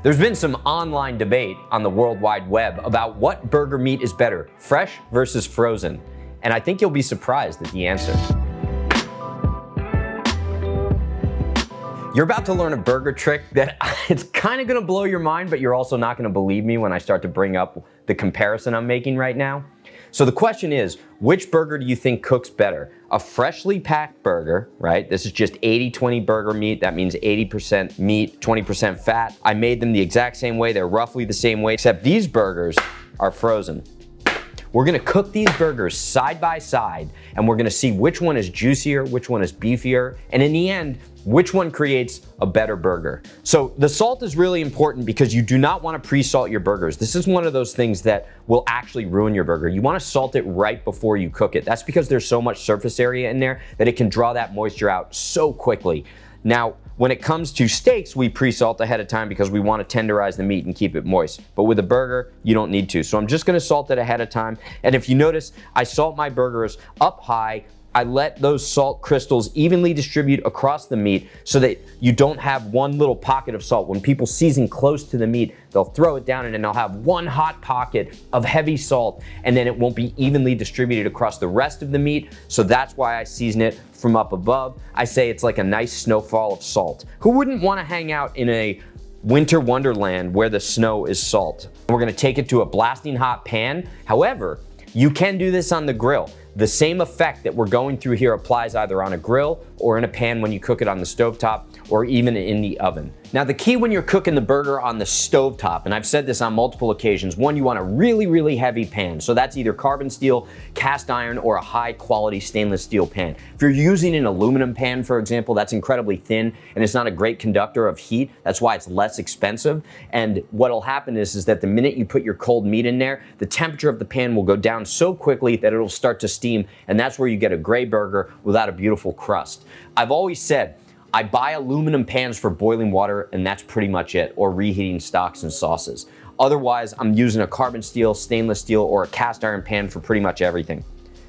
There's been some online debate on the World Wide Web about what burger meat is better, fresh versus frozen. And I think you'll be surprised at the answer. You're about to learn a burger trick that it's kind of gonna blow your mind, but you're also not gonna believe me when I start to bring up the comparison I'm making right now. So the question is, which burger do you think cooks better? A freshly packed burger, right? This is just 80-20 burger meat. That means 80% meat, 20% fat. I made them the exact same way. They're roughly the same way, except these burgers are frozen. We're gonna cook these burgers side by side, and we're gonna see which one is juicier, which one is beefier, and in the end, which one creates a better burger. So the salt is really important because you do not wanna pre-salt your burgers. This is one of those things that will actually ruin your burger. You wanna salt it right before you cook it. That's because there's so much surface area in there that it can draw that moisture out so quickly. Now, when it comes to steaks, we pre-salt ahead of time because we want to tenderize the meat and keep it moist. But with a burger, you don't need to. So I'm just going to salt it ahead of time. And if you notice, I salt my burgers up high. I let those salt crystals evenly distribute across the meat so that you don't have one little pocket of salt. When people season close to the meat, they'll throw it down and then they'll have one hot pocket of heavy salt, and then it won't be evenly distributed across the rest of the meat. So that's why I season it from up above. I say it's like a nice snowfall of salt. Who wouldn't want to hang out in a winter wonderland where the snow is salt? We're gonna take it to a blasting hot pan. However, you can do this on the grill. The same effect that we're going through here applies either on a grill or in a pan when you cook it on the stovetop or even in the oven. Now the key when you're cooking the burger on the stovetop, and I've said this on multiple occasions, one, you want a really, really heavy pan. So that's either carbon steel, cast iron, or a high quality stainless steel pan. If you're using an aluminum pan, for example, that's incredibly thin and it's not a great conductor of heat. That's why it's less expensive. And what'll happen is that the minute you put your cold meat in there, the temperature of the pan will go down so quickly that it'll start to steam, and that's where you get a gray burger without a beautiful crust. I've always said, I buy aluminum pans for boiling water and that's pretty much it, or reheating stocks and sauces. Otherwise, I'm using a carbon steel, stainless steel, or a cast iron pan for pretty much everything.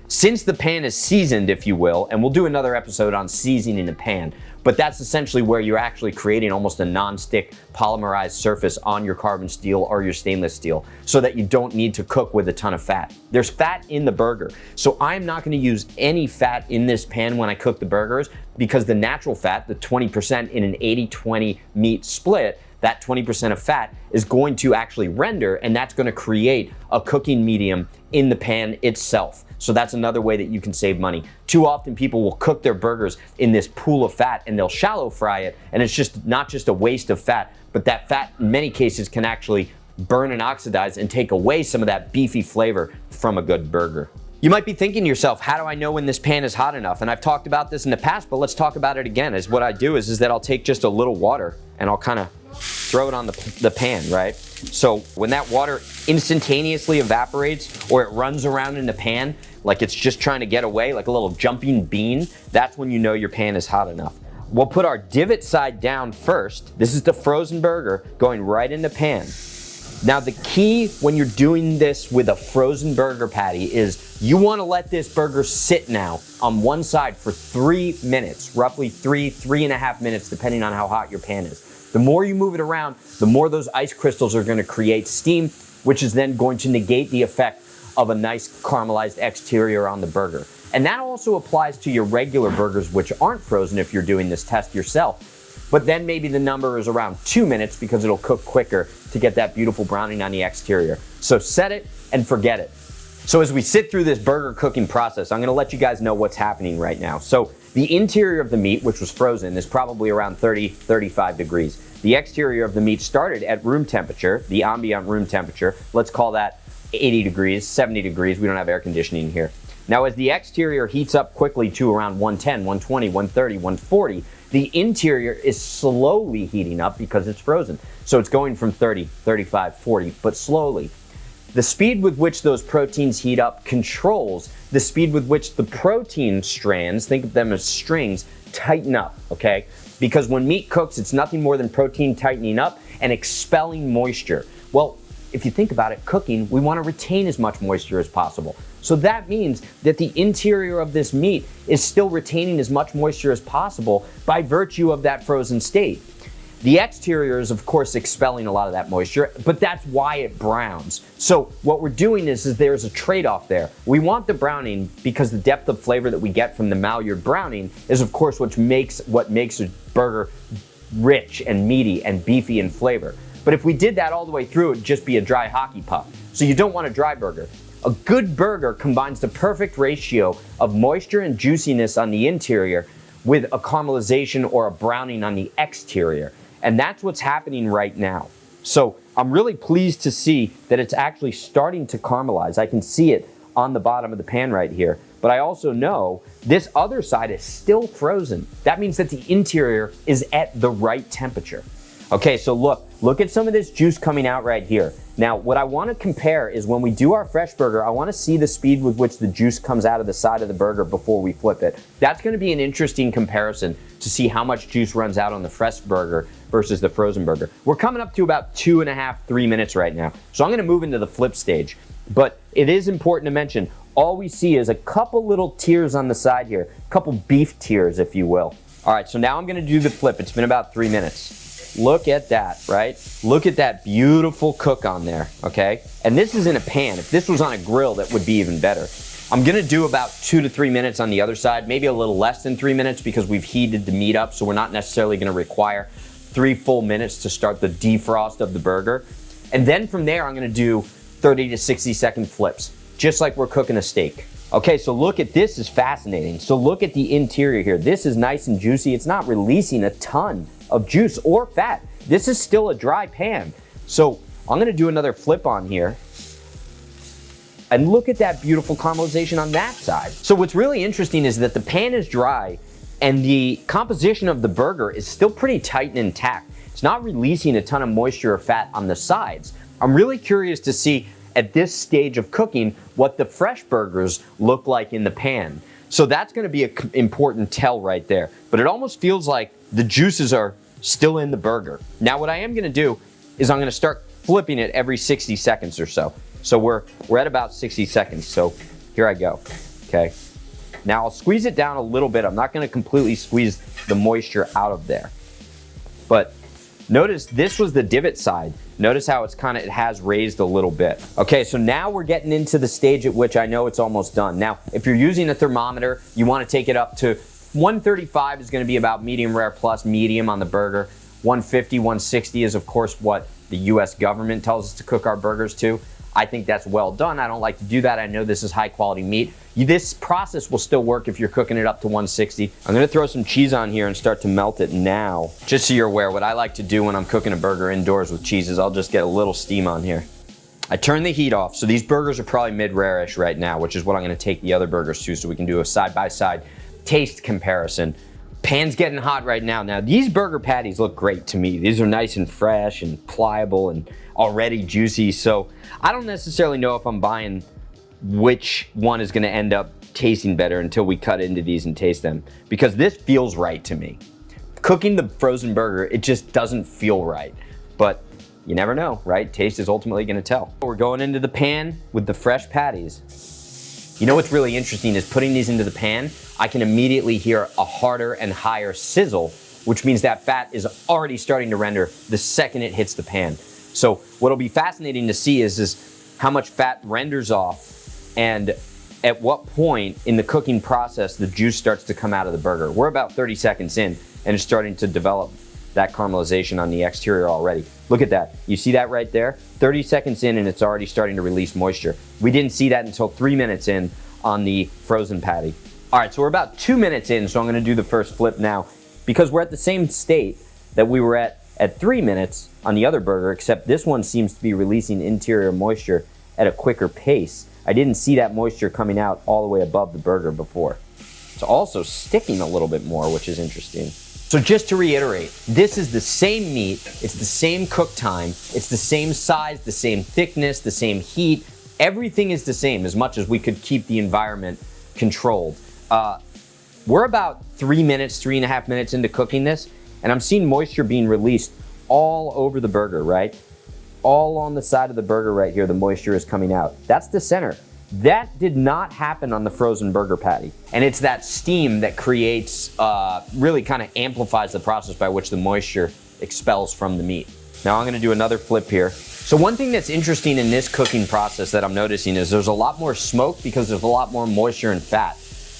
Since the pan is seasoned, if you will, and we'll do another episode on seasoning a pan, but that's essentially where you're actually creating almost a non-stick polymerized surface on your carbon steel or your stainless steel so that you don't need to cook with a ton of fat. There's fat in the burger, so I'm not gonna use any fat in this pan when I cook the burgers because the natural fat, the 20% in an 80-20 meat split, that 20% of fat is going to actually render, and that's gonna create a cooking medium in the pan itself. So that's another way that you can save money. Too often people will cook their burgers in this pool of fat and they'll shallow fry it, and it's just not just a waste of fat, but that fat in many cases can actually burn and oxidize and take away some of that beefy flavor from a good burger. You might be thinking to yourself, how do I know when this pan is hot enough? And I've talked about this in the past, but let's talk about it again. Is what I do is that I'll take just a little water and I'll kind of throw it on the pan, right? So when that water instantaneously evaporates or it runs around in the pan, like it's just trying to get away, like a little jumping bean, that's when you know your pan is hot enough. We'll put our divot side down first. This is the frozen burger going right in the pan. Now the key when you're doing this with a frozen burger patty is you want to let this burger sit now on one side for 3 minutes, roughly 3.5 minutes, depending on how hot your pan is. The more you move it around, the more those ice crystals are going to create steam, which is then going to negate the effect of a nice caramelized exterior on the burger. And that also applies to your regular burgers, which aren't frozen if you're doing this test yourself. But then maybe the number is around 2 minutes because it'll cook quicker to get that beautiful browning on the exterior. So set it and forget it. So as we sit through this burger cooking process, I'm gonna let you guys know what's happening right now. So the interior of the meat, which was frozen, is probably around 35 degrees. The exterior of the meat started at room temperature, the ambient room temperature. Let's call that 80 degrees, 70 degrees. We don't have air conditioning here. Now, as the exterior heats up quickly to around 110, 120, 130, 140, the interior is slowly heating up because it's frozen. So it's going from 30, 35, 40, but slowly. The speed with which those proteins heat up controls the speed with which the protein strands, think of them as strings, tighten up, okay? Because when meat cooks, it's nothing more than protein tightening up and expelling moisture. Well, if you think about it, cooking, we want to retain as much moisture as possible. So that means that the interior of this meat is still retaining as much moisture as possible by virtue of that frozen state. The exterior is of course expelling a lot of that moisture, but that's why it browns. So what we're doing is there's a trade-off there. We want the browning because the depth of flavor that we get from the Maillard browning is of course what makes a burger rich and meaty and beefy in flavor. But if we did that all the way through, it'd just be a dry hockey puck. So you don't want a dry burger. A good burger combines the perfect ratio of moisture and juiciness on the interior with a caramelization or a browning on the exterior. And that's what's happening right now. So I'm really pleased to see that it's actually starting to caramelize. I can see it on the bottom of the pan right here. But I also know this other side is still frozen. That means that the interior is at the right temperature. Okay, so look at some of this juice coming out right here. Now, what I want to compare is when we do our fresh burger, I want to see the speed with which the juice comes out of the side of the burger before we flip it. That's going to be an interesting comparison to see how much juice runs out on the fresh burger versus the frozen burger. We're coming up to about 2.5, 3 minutes right now. So I'm going to move into the flip stage. But it is important to mention, all we see is a couple little tears on the side here, a couple beef tears, if you will. All right, so now I'm going to do the flip. It's been about 3 minutes. Look at that, right? Look at that beautiful cook on there, okay? And this is in a pan. If this was on a grill, that would be even better. I'm gonna do about 2 to 3 minutes on the other side, maybe a little less than 3 minutes because we've heated the meat up, so we're not necessarily gonna require 3 full minutes to start the defrost of the burger. And then from there, I'm gonna do 30 to 60-second flips, just like we're cooking a steak. Okay, so look at this, is fascinating. So look at the interior here. This is nice and juicy. It's not releasing a ton of juice or fat. This is still a dry pan. So I'm gonna do another flip on here. And look at that beautiful caramelization on that side. So what's really interesting is that the pan is dry and the composition of the burger is still pretty tight and intact. It's not releasing a ton of moisture or fat on the sides. I'm really curious to see at this stage of cooking what the fresh burgers look like in the pan. So that's gonna be an important tell right there. But it almost feels like the juices are still in the burger. Now what I am gonna do is I'm gonna start flipping it every 60 seconds or so. So we're at about 60 seconds, so here I go, okay? Now I'll squeeze it down a little bit. I'm not gonna completely squeeze the moisture out of there. But notice this was the divot side. Notice how it has raised a little bit. Okay, so now we're getting into the stage at which I know it's almost done. Now, if you're using a thermometer, you wanna take it up to 135 is gonna be about medium rare plus medium on the burger. 150, 160 is of course what the US government tells us to cook our burgers to. I think that's well done. I don't like to do that. I know this is high quality meat. This process will still work if you're cooking it up to 160. I'm gonna throw some cheese on here and start to melt it now. Just so you're aware, what I like to do when I'm cooking a burger indoors with cheese is I'll just get a little steam on here. I turn the heat off, so these burgers are probably mid-rare-ish right now, which is what I'm gonna take the other burgers to so we can do a side-by-side taste comparison. Pan's getting hot right now. Now, these burger patties look great to me. These are nice and fresh and pliable and already juicy, so I don't necessarily know if I'm buying which one is gonna end up tasting better until we cut into these and taste them, because this feels right to me. Cooking the frozen burger, it just doesn't feel right, but you never know, right? Taste is ultimately gonna tell. We're going into the pan with the fresh patties. You know what's really interesting is putting these into the pan, I can immediately hear a harder and higher sizzle, which means that fat is already starting to render the second it hits the pan. So what'll be fascinating to see is how much fat renders off and at what point in the cooking process the juice starts to come out of the burger. We're about 30 seconds in and it's starting to develop that caramelization on the exterior already. Look at that. You see that right there? 30 seconds in and it's already starting to release moisture. We didn't see that until 3 minutes in on the frozen patty. All right, so we're about 2 minutes in, so I'm gonna do the first flip now because we're at the same state that we were at 3 minutes on the other burger, except this one seems to be releasing interior moisture at a quicker pace. I didn't see that moisture coming out all the way above the burger before. It's also sticking a little bit more, which is interesting. So just to reiterate, this is the same meat, it's the same cook time, it's the same size, the same thickness, the same heat. Everything is the same as much as we could keep the environment controlled. We're about 3 minutes, 3.5 minutes into cooking this, and I'm seeing moisture being released all over the burger, right? All on the side of the burger right here, the moisture is coming out. That's the center. That did not happen on the frozen burger patty. And it's that steam that creates, really kind of amplifies the process by which the moisture expels from the meat. Now I'm gonna do another flip here. So one thing that's interesting in this cooking process that I'm noticing is there's a lot more smoke because there's a lot more moisture and fat.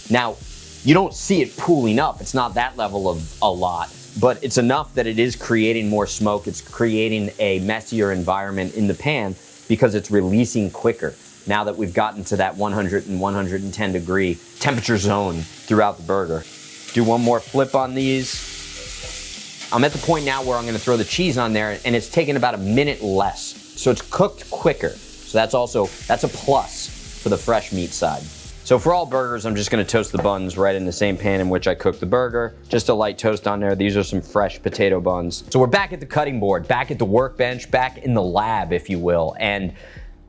Now, you don't see it pooling up. It's not that level of a lot, but it's enough that it is creating more smoke. It's creating a messier environment in the pan because it's releasing quicker now that we've gotten to that 100 and 110 degree temperature zone throughout the burger. Do one more flip on these. I'm at the point now where I'm gonna throw the cheese on there and it's taking about a minute less. So it's cooked quicker. So that's a plus for the fresh meat side. So for all burgers, I'm just gonna toast the buns right in the same pan in which I cooked the burger. Just a light toast on there. These are some fresh potato buns. So we're back at the cutting board, back at the workbench, back in the lab, if you will. And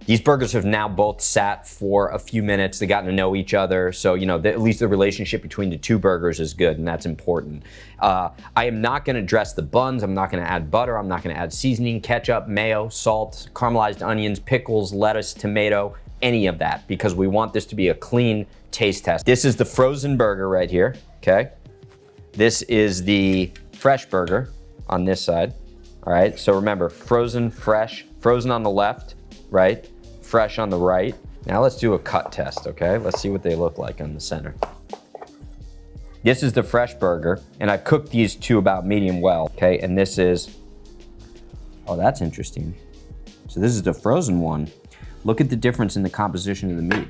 these burgers have now both sat for a few minutes. They've gotten to know each other. So, you know, at least the relationship between the two burgers is good, and that's important. I am not gonna dress the buns. I'm not gonna add butter. I'm not gonna add seasoning, ketchup, mayo, salt, caramelized onions, pickles, lettuce, tomato, any of that, because we want this to be a clean taste test. This is the frozen burger right here, okay? This is the fresh burger on this side, all right? So remember, frozen, fresh, frozen on the left, right? Fresh on the right. Now let's do a cut test, okay? Let's see what they look like on the center. This is the fresh burger, and I've cooked these two about medium well, okay? And this is, oh, that's interesting. So this is the frozen one. Look at the difference in the composition of the meat.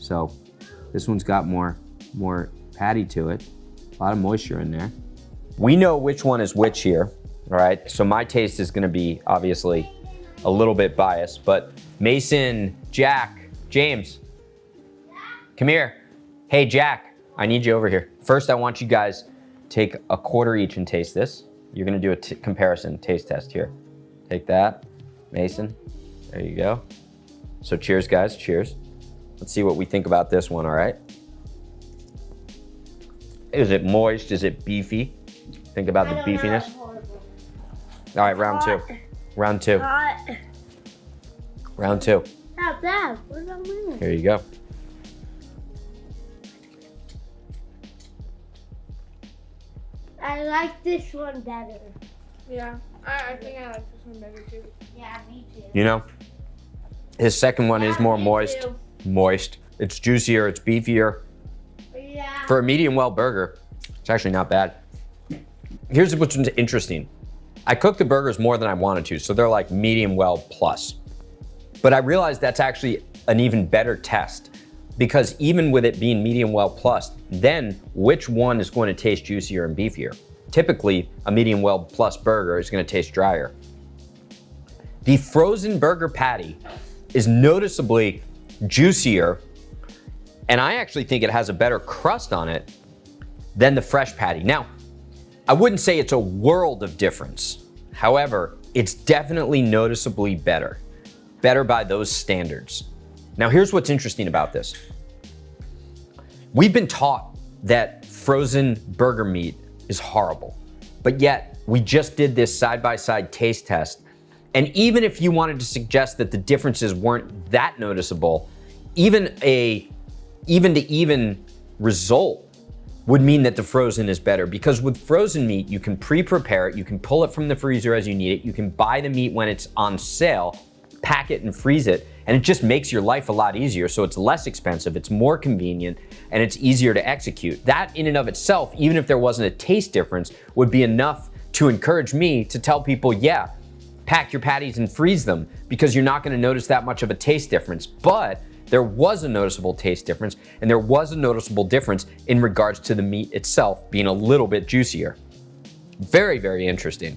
So this one's got more patty to it, a lot of moisture in there. We know which one is which here, all right? So my taste is gonna be obviously a little bit biased, but Mason, Jack, James, come here. Hey, Jack, I need you over here. First, I want you guys take a quarter each and taste this. You're gonna do a comparison taste test here. Take that, Mason, there you go. So cheers, guys, cheers. Let's see what we think about this one, all right? Is it moist, is it beefy? Think about the beefiness. All right, round two. Round two. Round two. Not bad. What about me? Here you go. I like this one better. Yeah, I think I like this one better too. Yeah, me too. You know, his second one is more me moist. too. Moist. It's juicier, it's beefier. Yeah. For a medium well burger, it's actually not bad. Here's what's interesting. I cooked the burgers more than I wanted to, so they're like medium well plus. But I realized that's actually an even better test, because even with it being medium well plus, then which one is going to taste juicier and beefier? Typically, a medium well plus burger is going to taste drier. The frozen burger patty is noticeably juicier, and I actually think it has a better crust on it than the fresh patty. Now, I wouldn't say it's a world of difference. However, it's definitely noticeably better. Better by those standards. Now, here's what's interesting about this. We've been taught that frozen burger meat is horrible, but yet we just did this side-by-side taste test. And even if you wanted to suggest that the differences weren't that noticeable, even to even result would mean that the frozen is better, because with frozen meat, you can pre-prepare it, you can pull it from the freezer as you need it, you can buy the meat when it's on sale, pack it and freeze it, and it just makes your life a lot easier. So it's less expensive, it's more convenient, and it's easier to execute. That in and of itself, even if there wasn't a taste difference, would be enough to encourage me to tell people, yeah, pack your patties and freeze them, because you're not gonna notice that much of a taste difference. But there was a noticeable taste difference, and there was a noticeable difference in regards to the meat itself being a little bit juicier. Very, very interesting.